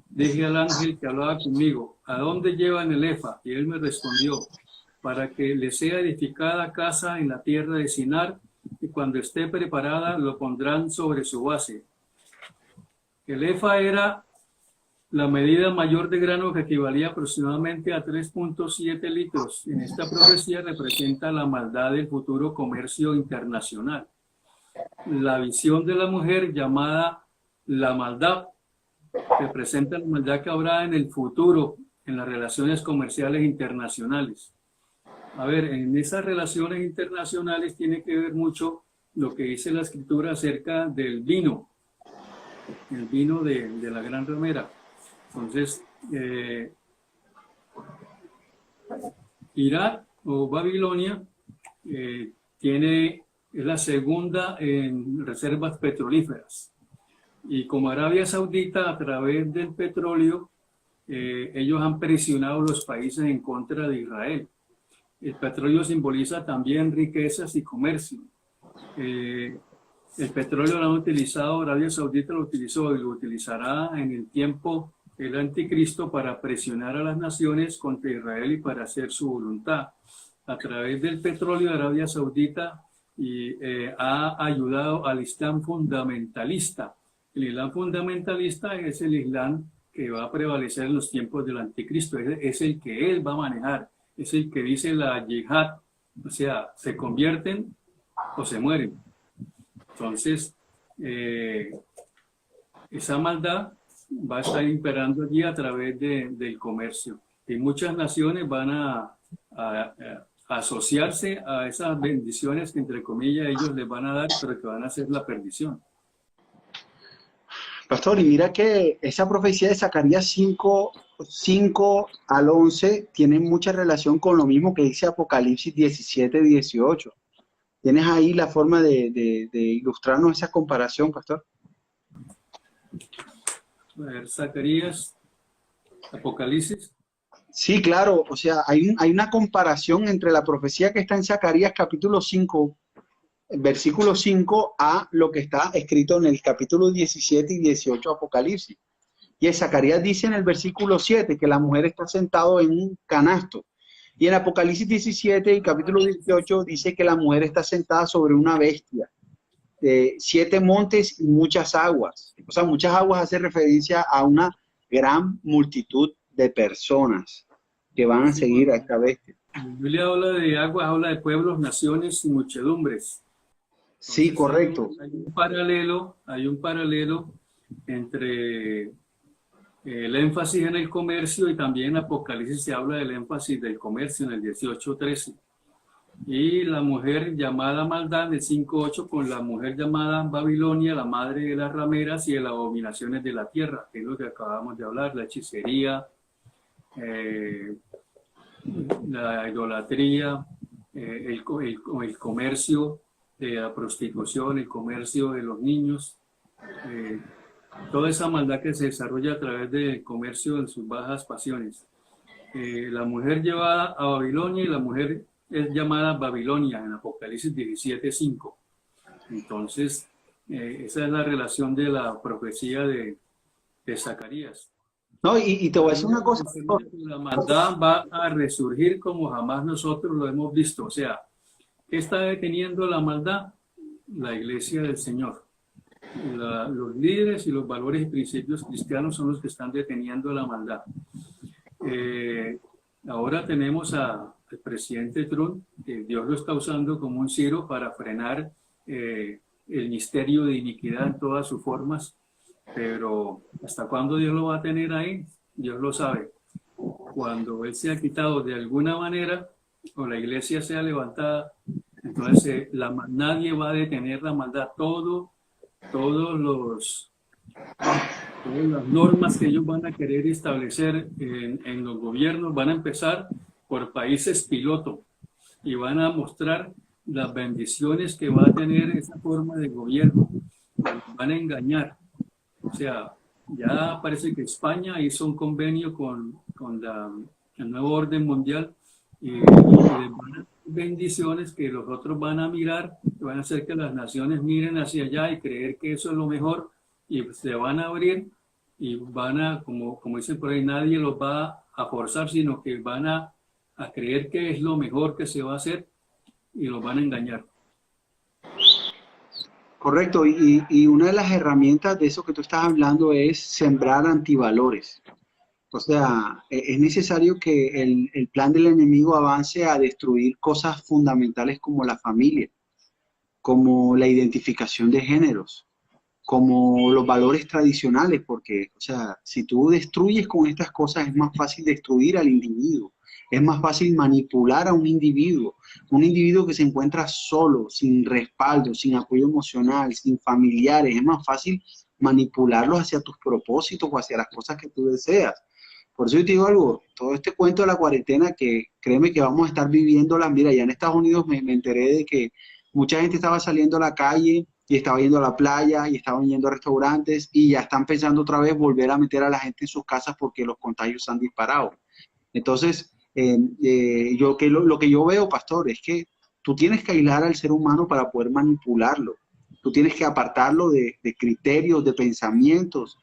Dije al ángel que hablaba conmigo, ¿a dónde llevan el efa? Y él me respondió, para que le sea edificada casa en la tierra de Sinar, y cuando esté preparada lo pondrán sobre su base. El efa era la medida mayor de grano que equivalía aproximadamente a 3.7 litros. En esta profecía representa la maldad del futuro comercio internacional. La visión de la mujer llamada la maldad representa la maldad que habrá en el futuro en las relaciones comerciales internacionales. A ver, en esas relaciones internacionales tiene que ver mucho lo que dice la escritura acerca del vino, el vino de la gran ramera. Entonces, Irak o Babilonia es la segunda en reservas petrolíferas. Y como Arabia Saudita, a través del petróleo, ellos han presionado a los países en contra de Israel. El petróleo simboliza también riquezas y comercio. El petróleo lo han utilizado, Arabia Saudita lo utilizó y lo utilizará en el tiempo el anticristo para presionar a las naciones contra Israel y para hacer su voluntad. A través del petróleo, Arabia Saudita ha ayudado al Islam fundamentalista. El Islam fundamentalista es el Islam que va a prevalecer en los tiempos del anticristo. Es el que él va a manejar. Es el que dice la yihad. O sea, se convierten o se mueren. Entonces, esa maldad va a estar imperando allí a través del comercio. Y muchas naciones van a asociarse a esas bendiciones que, entre comillas, ellos les van a dar, pero que van a ser la perdición. Pastor, y mira que esa profecía de Zacarías 5 al 11 tiene mucha relación con lo mismo que dice Apocalipsis 17, 18. ¿Tienes ahí la forma de ilustrarnos esa comparación, pastor? A ver, Zacarías, Apocalipsis. Sí, claro. O sea, hay una comparación entre la profecía que está en Zacarías capítulo 5, versículo 5, a lo que está escrito en el capítulo 17 y 18 Apocalipsis. Y en Zacarías dice en el versículo 7 que la mujer está sentada en un canasto. Y en Apocalipsis 17 y capítulo 18 dice que la mujer está sentada sobre una bestia, de 7 montes y muchas aguas. O sea, muchas aguas hace referencia a una gran multitud de personas que van a seguir a esta bestia. La Biblia habla de aguas, habla de pueblos, naciones y muchedumbres. Entonces, sí, correcto. Hay un paralelo entre el énfasis en el comercio, y también en Apocalipsis se habla del énfasis del comercio en el 18:13. Y la mujer llamada maldad en el 5:8 con la mujer llamada Babilonia, la madre de las rameras y de las abominaciones de la tierra, que es lo que acabamos de hablar, la hechicería, la idolatría, el comercio de la prostitución, el comercio de los niños, toda esa maldad que se desarrolla a través del comercio en sus bajas pasiones. La mujer llevada a Babilonia, y la mujer es llamada Babilonia en Apocalipsis 17:5. Entonces, esa es la relación de la profecía de Zacarías. No, y te voy a decir una cosa. La maldad va a resurgir como jamás nosotros lo hemos visto. O sea, ¿qué está deteniendo la maldad? La iglesia del Señor. Los líderes y los valores y principios cristianos son los que están deteniendo la maldad. Ahora tenemos al presidente Trump, que Dios lo está usando como un ciro para frenar el misterio de iniquidad en todas sus formas, pero ¿hasta cuándo Dios lo va a tener ahí? Dios lo sabe. Cuando Él se ha quitado de alguna manera, o la iglesia sea levantada, entonces nadie va a detener la maldad. Todas las normas que ellos van a querer establecer en los gobiernos van a empezar por países piloto y van a mostrar las bendiciones que va a tener esa forma de gobierno. Van a engañar. O sea, ya parece que España hizo un convenio con el nuevo orden mundial y les van a dar bendiciones que los otros van a mirar, que van a hacer que las naciones miren hacia allá y creer que eso es lo mejor, y se van a abrir y van a, como dicen por ahí, nadie los va a forzar, sino que van a creer que es lo mejor que se va a hacer y los van a engañar. Correcto, y una de las herramientas de eso que tú estás hablando es sembrar antivalores. O sea, es necesario que el plan del enemigo avance a destruir cosas fundamentales como la familia, como la identificación de géneros, como los valores tradicionales, porque, o sea, si tú destruyes con estas cosas es más fácil destruir al individuo, es más fácil manipular a un individuo que se encuentra solo, sin respaldo, sin apoyo emocional, sin familiares, es más fácil manipularlos hacia tus propósitos o hacia las cosas que tú deseas. Por eso yo te digo algo, todo este cuento de la cuarentena, que créeme que vamos a estar viviéndola. Mira, ya en Estados Unidos me enteré de que mucha gente estaba saliendo a la calle y estaba yendo a la playa y estaban yendo a restaurantes y ya están pensando otra vez volver a meter a la gente en sus casas porque los contagios se han disparado. Entonces, lo que yo veo, pastor, es que tú tienes que aislar al ser humano para poder manipularlo. Tú tienes que apartarlo de criterios, de pensamientos.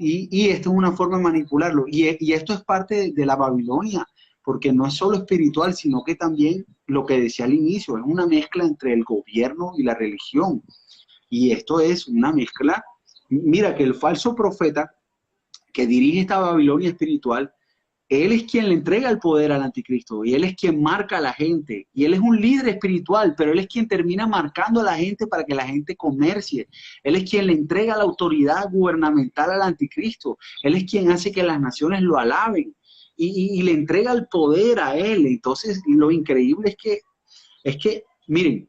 Y esto es una forma de manipularlo. Y esto es parte de la Babilonia, porque no es solo espiritual, sino que también, lo que decía al inicio, es una mezcla entre el gobierno y la religión. Y esto es una mezcla. Mira que el falso profeta que dirige esta Babilonia espiritual, él es quien le entrega el poder al anticristo y él es quien marca a la gente y él es un líder espiritual, pero él es quien termina marcando a la gente para que la gente comercie. Él es quien le entrega la autoridad gubernamental al anticristo. Él es quien hace que las naciones lo alaben y le entrega el poder a él. Entonces, lo increíble es que, miren,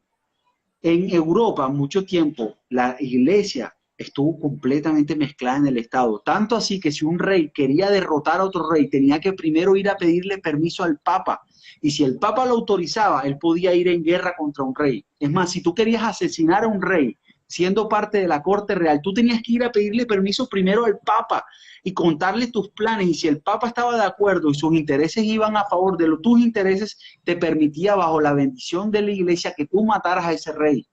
en Europa mucho tiempo la iglesia estuvo completamente mezclada en el Estado. Tanto así que si un rey quería derrotar a otro rey, tenía que primero ir a pedirle permiso al Papa. Y si el Papa lo autorizaba, él podía ir en guerra contra un rey. Es más, si tú querías asesinar a un rey, siendo parte de la corte real, tú tenías que ir a pedirle permiso primero al Papa y contarle tus planes. Y si el Papa estaba de acuerdo y sus intereses iban a favor de tus intereses, te permitía bajo la bendición de la iglesia que tú mataras a ese rey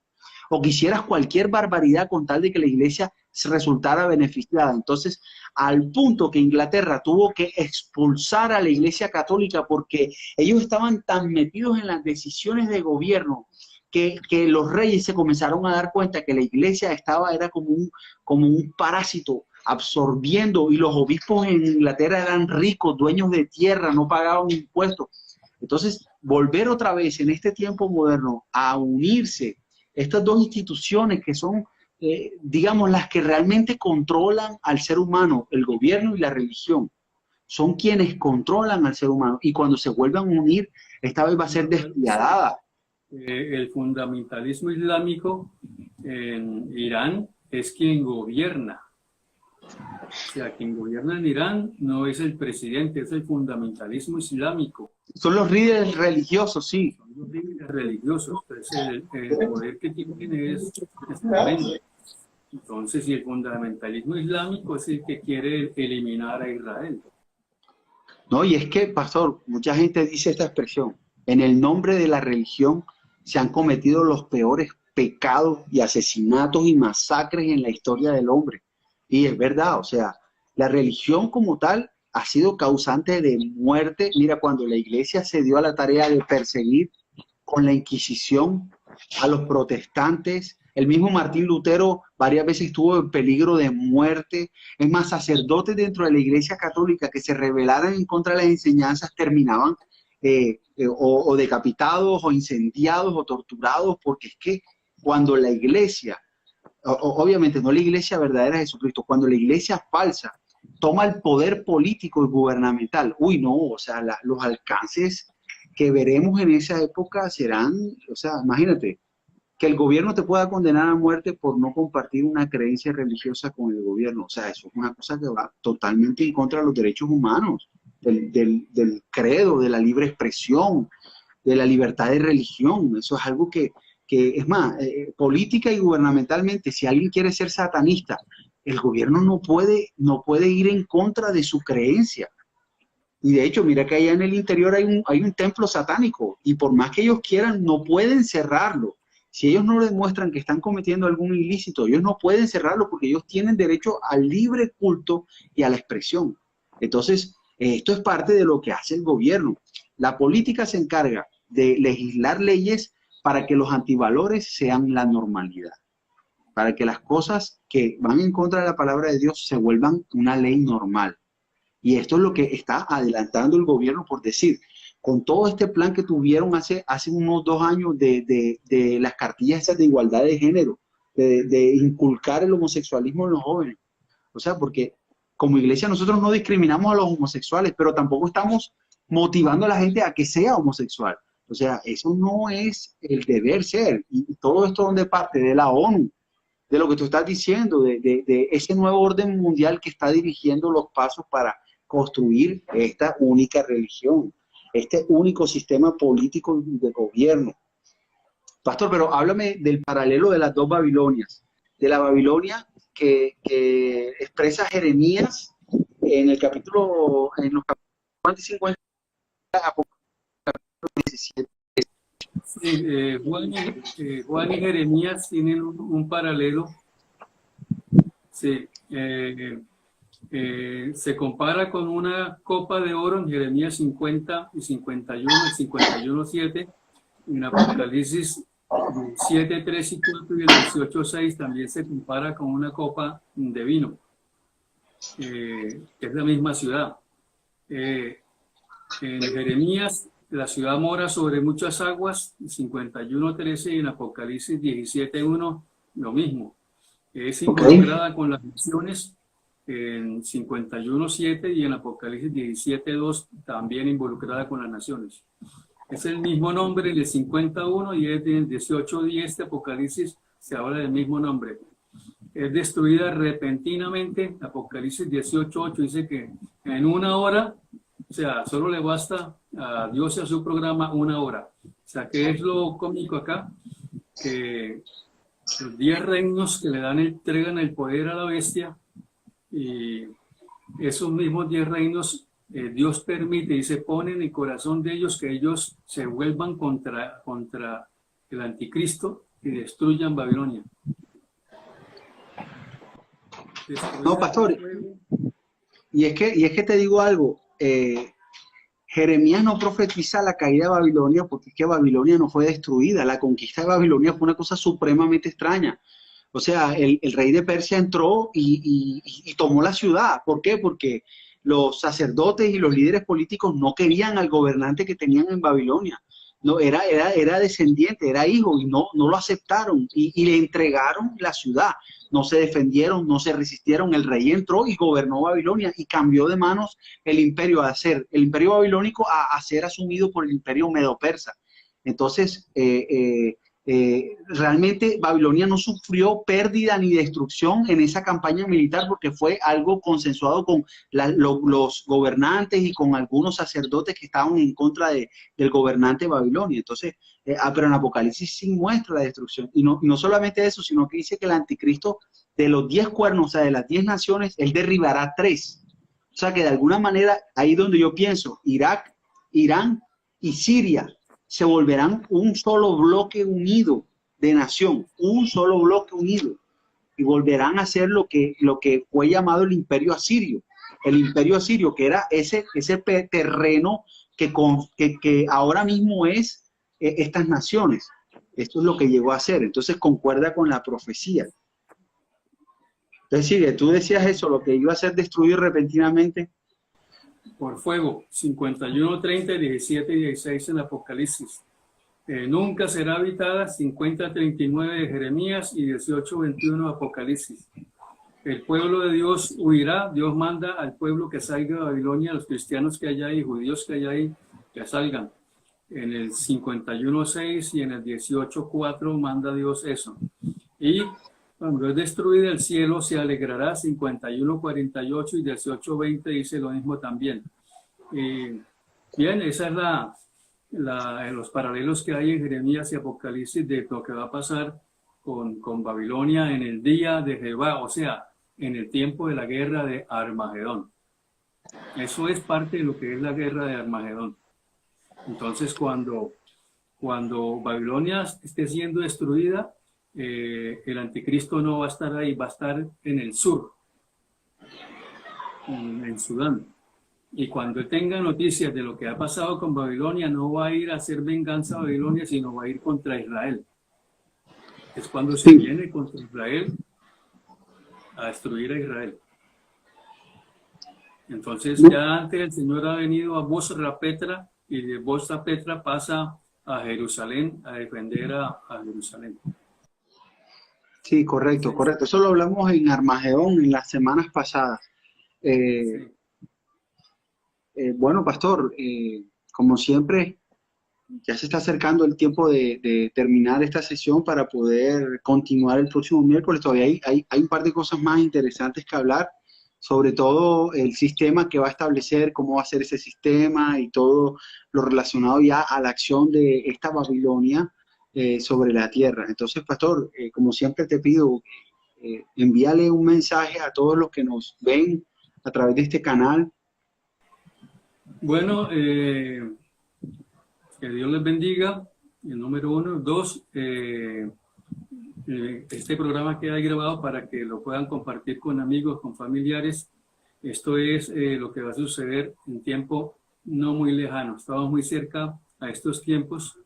o que hicieras cualquier barbaridad con tal de que la iglesia se resultara beneficiada. Entonces, al punto que Inglaterra tuvo que expulsar a la iglesia católica porque ellos estaban tan metidos en las decisiones de gobierno que los reyes se comenzaron a dar cuenta que la iglesia era como un parásito absorbiendo, y los obispos en Inglaterra eran ricos, dueños de tierra, no pagaban impuestos. Entonces, volver otra vez en este tiempo moderno a unirse estas dos instituciones que son, digamos, las que realmente controlan al ser humano, el gobierno y la religión, son quienes controlan al ser humano, y cuando se vuelvan a unir, esta vez va a ser despiadada. El fundamentalismo islámico en Irán es quien gobierna. O sea, quien gobierna en Irán no es el presidente, es el fundamentalismo islámico. Son los líderes religiosos, sí. Son los líderes religiosos. Entonces, el poder que tienen es tremendo. Entonces, y el fundamentalismo islámico es el que quiere eliminar a Israel. No, y es que, pastor, mucha gente dice esta expresión: en el nombre de la religión se han cometido los peores pecados y asesinatos y masacres en la historia del hombre. Y es verdad, o sea, la religión como tal ha sido causante de muerte. Mira, cuando la iglesia se dio a la tarea de perseguir con la Inquisición a los protestantes, el mismo Martín Lutero varias veces estuvo en peligro de muerte. Es más, sacerdotes dentro de la iglesia católica que se rebelaran en contra de las enseñanzas terminaban o decapitados, o incendiados, o torturados, porque es que cuando la iglesia, obviamente no la iglesia verdadera de Jesucristo, cuando la iglesia falsa toma el poder político y gubernamental, uy no, o sea, los alcances que veremos en esa época serán, o sea, imagínate, que el gobierno te pueda condenar a muerte por no compartir una creencia religiosa con el gobierno. O sea, eso es una cosa que va totalmente en contra de los derechos humanos, del credo, de la libre expresión, de la libertad de religión. Eso es algo que es más, política y gubernamentalmente, si alguien quiere ser satanista, el gobierno no puede ir en contra de su creencia. Y de hecho, mira que allá en el interior hay un templo satánico, y por más que ellos quieran, no pueden cerrarlo. Si ellos no demuestran que están cometiendo algún ilícito, ellos no pueden cerrarlo porque ellos tienen derecho al libre culto y a la expresión. Entonces, esto es parte de lo que hace el gobierno. La política se encarga de legislar leyes para que los antivalores sean la normalidad, para que las cosas que van en contra de la palabra de Dios se vuelvan una ley normal. Y esto es lo que está adelantando el gobierno, por decir, con todo este plan que tuvieron hace unos 2 años de las cartillas esas de igualdad de género, de inculcar el homosexualismo en los jóvenes. O sea, porque como iglesia nosotros no discriminamos a los homosexuales, pero tampoco estamos motivando a la gente a que sea homosexual. O sea, eso no es el deber ser. Y todo esto donde parte de la ONU, de lo que tú estás diciendo, de ese nuevo orden mundial que está dirigiendo los pasos para construir esta única religión, este único sistema político de gobierno. Pastor, pero háblame del paralelo de las dos Babilonias, de la Babilonia que expresa Jeremías en los capítulos 50, capítulo 17. Sí, Juan y Jeremías tienen un paralelo. Sí, se compara con una copa de oro en Jeremías 50 y 51, 51:7, en Apocalipsis 7, 3 y 4 y el 18, 6 también se compara con una copa de vino, que es la misma ciudad. En Jeremías, la ciudad mora sobre muchas aguas, 51:13, y en Apocalipsis 17:1, lo mismo. Es involucrada con las naciones en 51:7 y en Apocalipsis 17:2 también involucrada con las naciones. Es el mismo nombre de 51 y es del 18:10 de Apocalipsis, se habla del mismo nombre. Es destruida repentinamente. Apocalipsis 18:8 dice que en una hora, o sea, solo le basta a Dios y a su programa una hora. O sea, ¿qué es lo cómico acá? Que los 10 reinos que le entregan el poder a la bestia, y esos mismos 10 reinos Dios permite y se pone en el corazón de ellos que ellos se vuelvan contra el anticristo y destruyan Babilonia. No, pastor, y es que te digo algo, Jeremías no profetiza la caída de Babilonia porque es que Babilonia no fue destruida. La conquista de Babilonia fue una cosa supremamente extraña. O sea, el rey de Persia entró y tomó la ciudad. ¿Por qué? Porque los sacerdotes y los líderes políticos no querían al gobernante que tenían en Babilonia. No, era descendiente, era hijo, y no lo aceptaron y le entregaron la ciudad. No se defendieron, no se resistieron. El rey entró y gobernó Babilonia y cambió de manos el imperio babilónico a ser asumido por el imperio medo-persa. Entonces, realmente Babilonia no sufrió pérdida ni destrucción en esa campaña militar porque fue algo consensuado con los gobernantes y con algunos sacerdotes que estaban en contra del gobernante de Babilonia. Entonces, pero en Apocalipsis sí muestra la destrucción. Y no solamente eso, sino que dice que el anticristo de los 10 cuernos, o sea, de las 10 naciones, él derribará 3. O sea que de alguna manera, ahí donde yo pienso, Irak, Irán y Siria se volverán un solo bloque unido de nación, un solo bloque unido, y volverán a ser lo que fue llamado el imperio asirio. El imperio asirio, que era ese terreno que ahora mismo es estas naciones. Esto es lo que llegó a ser. Entonces concuerda con la profecía. Entonces sigue, tú decías eso, lo que iba a ser destruido repentinamente. Por fuego, 51:30, 17 y 16 en Apocalipsis. Nunca será habitada, 50:39 de Jeremías y 18:21 de Apocalipsis. El pueblo de Dios huirá. Dios manda al pueblo que salga de Babilonia, a los cristianos que hay ahí, judíos que hay ahí, que salgan. En el 51:6 y en el 18:4 manda Dios eso. Y cuando es destruida el cielo se alegrará, 51:48 y 18:20 dice lo mismo también. Bien, esa es los paralelos que hay en Jeremías y Apocalipsis de lo que va a pasar con Babilonia en el día de Jehová, o sea, en el tiempo de la guerra de Armagedón. Eso es parte de lo que es la guerra de Armagedón. Entonces, cuando Babilonia esté siendo destruida, el anticristo no va a estar ahí, va a estar en el sur, en Sudán. Y cuando tenga noticias de lo que ha pasado con Babilonia, no va a ir a hacer venganza a Babilonia, sino va a ir contra Israel. Es cuando se viene contra Israel a destruir a Israel. Entonces ya antes el Señor ha venido a Bosra-Petra y de Bosra-Petra pasa a Jerusalén a defender a Jerusalén. Sí, correcto. Eso lo hablamos en Armagedón en las semanas pasadas. Sí. Bueno, pastor, como siempre, ya se está acercando el tiempo de terminar esta sesión para poder continuar el próximo miércoles. Todavía hay un par de cosas más interesantes que hablar, sobre todo el sistema que va a establecer, cómo va a ser ese sistema y todo lo relacionado ya a la acción de esta Babilonia sobre la tierra. Entonces, pastor, como siempre te pido, envíale un mensaje a todos los que nos ven a través de este canal. Bueno, que Dios les bendiga, el número 1. 2, este programa queda grabado para que lo puedan compartir con amigos, con familiares. Esto es lo que va a suceder en tiempo no muy lejano. Estamos muy cerca a estos tiempos,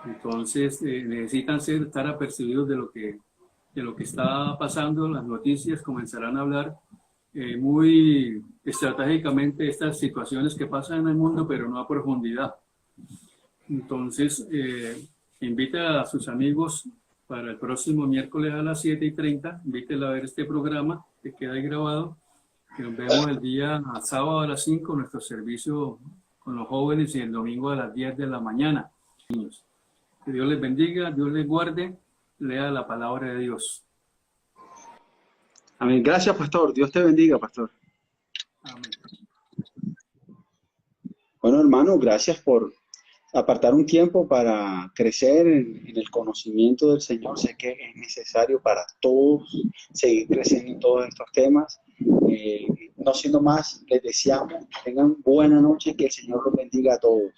entonces necesitan estar apercibidos de lo que está pasando. Las noticias comenzarán a hablar muy estratégicamente de estas situaciones que pasan en el mundo, pero no a profundidad. Entonces, invita a sus amigos para el próximo miércoles a las 7:30. Invítela a ver este programa que queda ahí grabado. Que nos vemos el día sábado a las 5, nuestro servicio con los jóvenes, y el domingo a las 10 de la mañana. Que Dios les bendiga, Dios les guarde. Lea la palabra de Dios. Amén. Gracias, pastor. Dios te bendiga, pastor. Amén. Bueno, hermano, gracias por apartar un tiempo para crecer en el conocimiento del Señor. Sé que es necesario para todos seguir creciendo en todos estos temas. No siendo más, les deseamos que tengan buena noche y que el Señor los bendiga a todos.